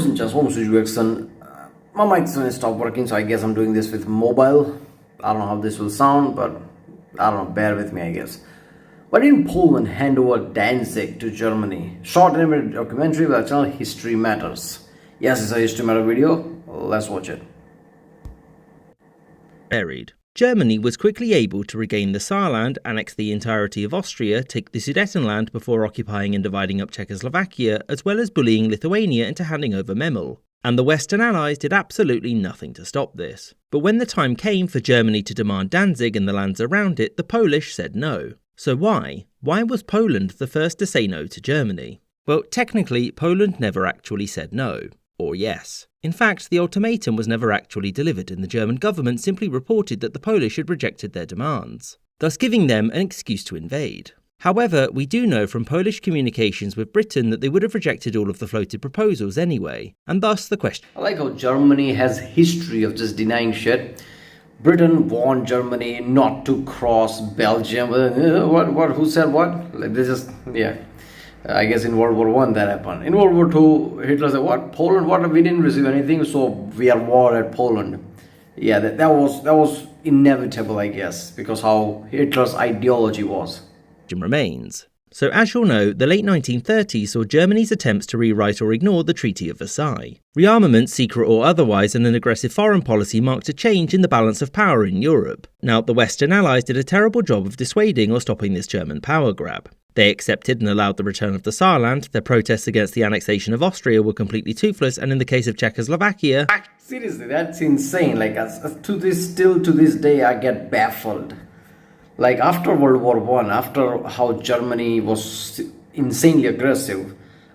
Ladies and gentlemen, this is Jackson. My microphone stopped working, so I guess I'm doing this with mobile. I don't know how this will sound, but I don't know, bear with me, I guess. Why didn't Poland hand over Danzig to Germany? Short animated documentary by the channel History Matters. Yes, it's a History Matter video. Let's watch it. Buried. Germany was quickly able to regain the Saarland, annex the entirety of Austria, take the Sudetenland before occupying and dividing up Czechoslovakia, as well as bullying Lithuania into handing over Memel. And the Western Allies did absolutely nothing to stop this. But when the time came for Germany to demand Danzig and the lands around it, the Polish said no. So why? Why was Poland the first to say no to Germany? Well, technically, Poland never actually said no. Or yes. In fact, the ultimatum was never actually delivered, and the German government simply reported that the Polish had rejected their demands, thus giving them an excuse to invade. However, we do know from Polish communications with Britain that they would have rejected all of the floated proposals anyway, and thus the question. I like how Germany has history of just denying shit. Britain warned Germany not to cross Belgium. Who said what? Like this is, yeah. I guess in World War I that happened. In World War II, Hitler said, what? Poland? What? We didn't receive anything, so we are war at Poland. Yeah, that was inevitable, I guess, because how Hitler's ideology was. Remains. So as you'll know, the late 1930s saw Germany's attempts to rewrite or ignore the Treaty of Versailles. Rearmament, secret or otherwise, and an aggressive foreign policy marked a change in the balance of power in Europe. Now, the Western Allies did a terrible job of dissuading or stopping this German power grab. They accepted and allowed the return of the Saarland. Their protests against the annexation of Austria were completely toothless, and in the case of Czechoslovakia... Seriously, that's insane. Like, still to this day, I get baffled. Like, after World War I, after how Germany was insanely aggressive,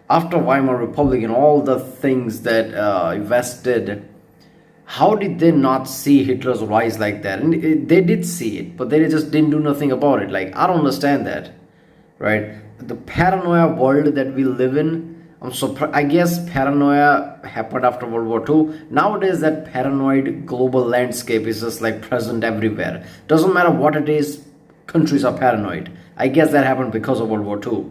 after Weimar Republic and all the things that West did, how did they not see Hitler's rise like that? And they did see it, but they just didn't do nothing about it. Like, I don't understand that. Right, the paranoia world that we live in, I guess paranoia happened after World War II. Nowadays that paranoid global landscape is just like present everywhere. Doesn't matter what it is, countries are paranoid. I guess that happened because of World War II.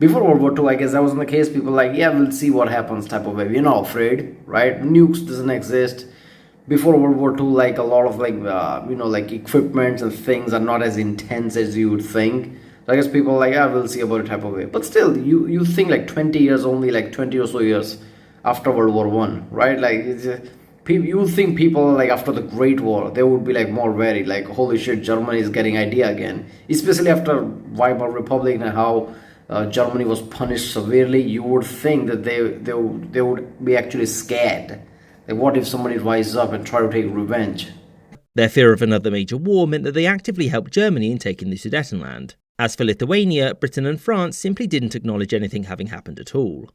Before World War II, I guess that wasn't the case. People like, yeah, we'll see what happens type of way. We're not afraid, right? Nukes doesn't exist. Before World War II, like a lot of like equipment and things are not as intense as you would think. So I guess people are like, yeah, we'll see about it type of way. But still, you think like 20 years only, like 20 or so years after World War I, right? Like, you think people like after the Great War, they would be like more wary, like, holy shit, Germany is getting idea again. Especially after Weimar Republic and how Germany was punished severely, you would think that they would be actually scared. Like, what if somebody rises up and try to take revenge? Their fear of another major war meant that they actively helped Germany in taking the Sudetenland. As for Lithuania, Britain and France simply didn't acknowledge anything having happened at all.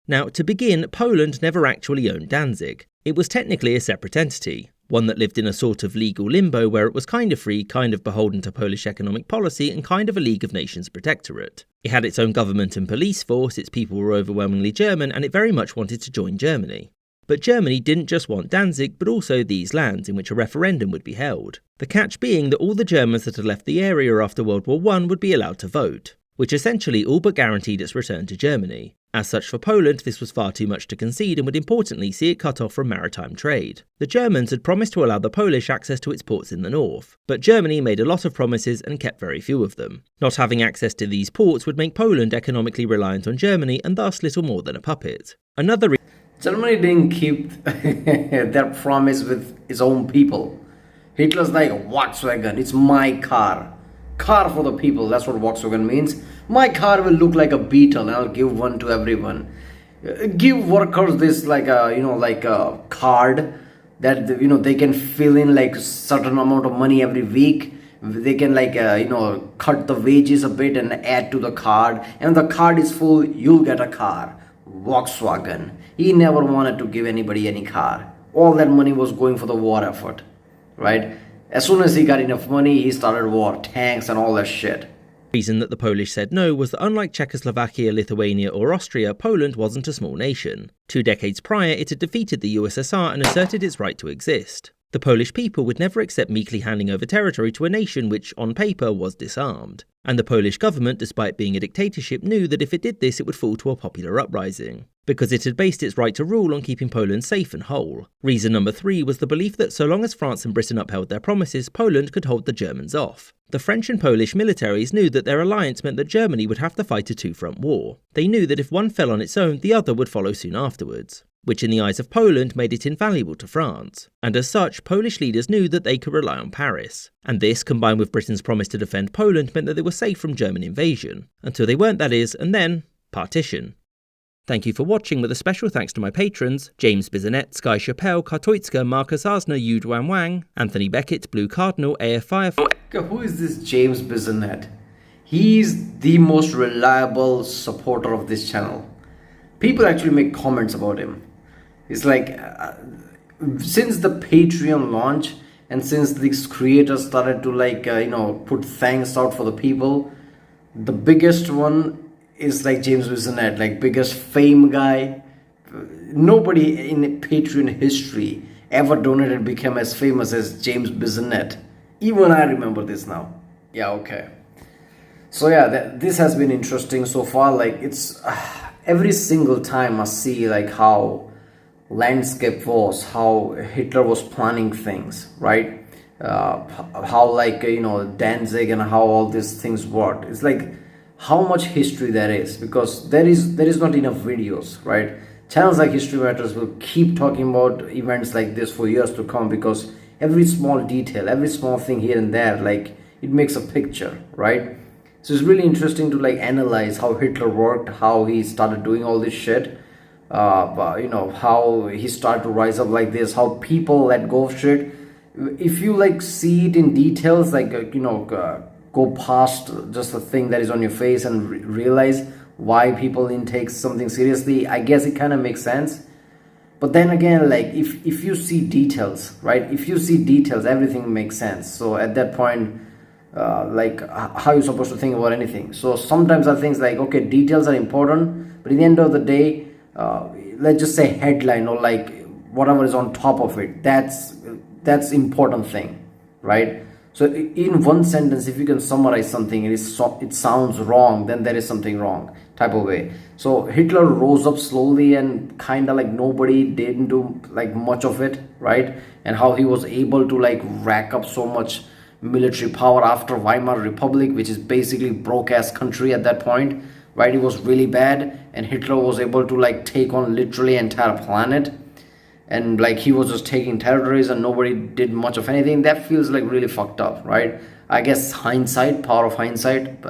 Now, to begin, Poland never actually owned Danzig. It was technically a separate entity, one that lived in a sort of legal limbo where it was kind of free, kind of beholden to Polish economic policy, and kind of a League of Nations protectorate. It had its own government and police force, its people were overwhelmingly German, and it very much wanted to join Germany. But Germany didn't just want Danzig, but also these lands in which a referendum would be held. The catch being that all the Germans that had left the area after World War I would be allowed to vote, which essentially all but guaranteed its return to Germany. As such, for Poland, this was far too much to concede and would importantly see it cut off from maritime trade. The Germans had promised to allow the Polish access to its ports in the north, but Germany made a lot of promises and kept very few of them. Not having access to these ports would make Poland economically reliant on Germany and thus little more than a puppet. Germany didn't keep their promise with its own people. Hitler's like, Volkswagen, it's my car. Car for the people, that's what Volkswagen means. My car will look like a Beetle and I'll give one to everyone. Give workers this like a card that they can fill in like certain amount of money every week. They can like cut the wages a bit and add to the card, and the card is full, you'll get a car. Volkswagen. He never wanted to give anybody any car. All that money was going for the war effort, right? As soon as he got enough money, he started war, tanks and all that shit. The reason that the Polish said no was that unlike Czechoslovakia, Lithuania or Austria, Poland wasn't a small nation. 2 decades prior, it had defeated the USSR and asserted its right to exist. The Polish people would never accept meekly handing over territory to a nation which, on paper, was disarmed. And the Polish government, despite being a dictatorship, knew that if it did this, it would fall to a popular uprising. because it had based its right to rule on keeping Poland safe and whole. Reason number 3 was the belief that so long as France and Britain upheld their promises, Poland could hold the Germans off. The French and Polish militaries knew that their alliance meant that Germany would have to fight a two-front war. They knew that if one fell on its own, the other would follow soon afterwards, which in the eyes of Poland made it invaluable to France. And as such, Polish leaders knew that they could rely on Paris. And this, combined with Britain's promise to defend Poland, meant that they were safe from German invasion. Until they weren't, that is, and then partition. Thank you for watching, with a special thanks to my patrons: James Bizanet, Sky Chappelle, Kartoitska, Marcus Arsner, Yu Duan Wang, Anthony Beckett, Blue Cardinal, AF Firefly. Who is this James Bizanet? He's the most reliable supporter of this channel. People actually make comments about him. It's like, since the Patreon launch and since these creators started to put thanks out for the people, the biggest one is like James Bizanet, like biggest fame guy. Nobody in Patreon history ever donated became as famous as James Bizanet. Even I remember this now. Yeah, okay. So yeah, this has been interesting so far. Like, it's every single time I see like how landscape was, how Hitler was planning things, right? How Danzig and how all these things worked. It's like how much history there is, because there is not enough videos, right? Channels like History Matters will keep talking about events like this for years to come, because every small detail, every small thing here and there, like, it makes a picture, right? So it's really interesting to like analyze how Hitler worked, how he started doing all this shit, how he started to rise up like this, how people let go of shit. If you like see it in details, like go past just the thing that is on your face and realize why people didn't take something seriously, I guess it kind of makes sense. But then again, like, if you see details, right? If you see details, everything makes sense. So at that point, how are you supposed to think about anything? So sometimes I think like, okay, details are important, but at the end of the day, let's just say headline or like whatever is on top of it, that's important thing, right? So in one sentence, if you can summarize something, it sounds wrong, then there is something wrong type of way. So Hitler rose up slowly and kind of like nobody didn't do like much of it, right? And how he was able to like rack up so much military power after Weimar Republic, which is basically broke ass country at that point, right? It was really bad, and Hitler was able to like take on literally entire planet. And like he was just taking territories and nobody did much of anything. That feels like really fucked up, right? I guess hindsight, power of hindsight,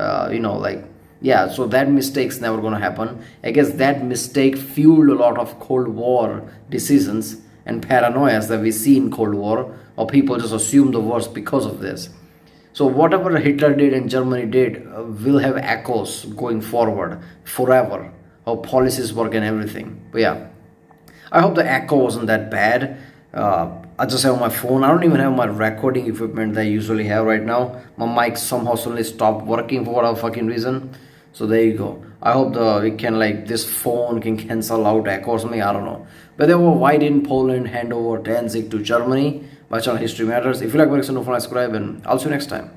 yeah, so that mistake's never gonna happen. I guess that mistake fueled a lot of Cold War decisions and paranoias that we see in Cold War, or people just assume the worst because of this. So whatever Hitler did and Germany did will have echoes going forward forever, how policies work and everything. But yeah, I hope the echo wasn't that bad. I just have my phone. I don't even have my recording equipment that I usually have right now. My mic somehow suddenly stopped working for whatever fucking reason. So there you go. I hope this phone can cancel out echo or something. I don't know. But then, why didn't Poland hand over Danzig to Germany? My channel History Matters. If you like what I do, subscribe, and I'll see you next time.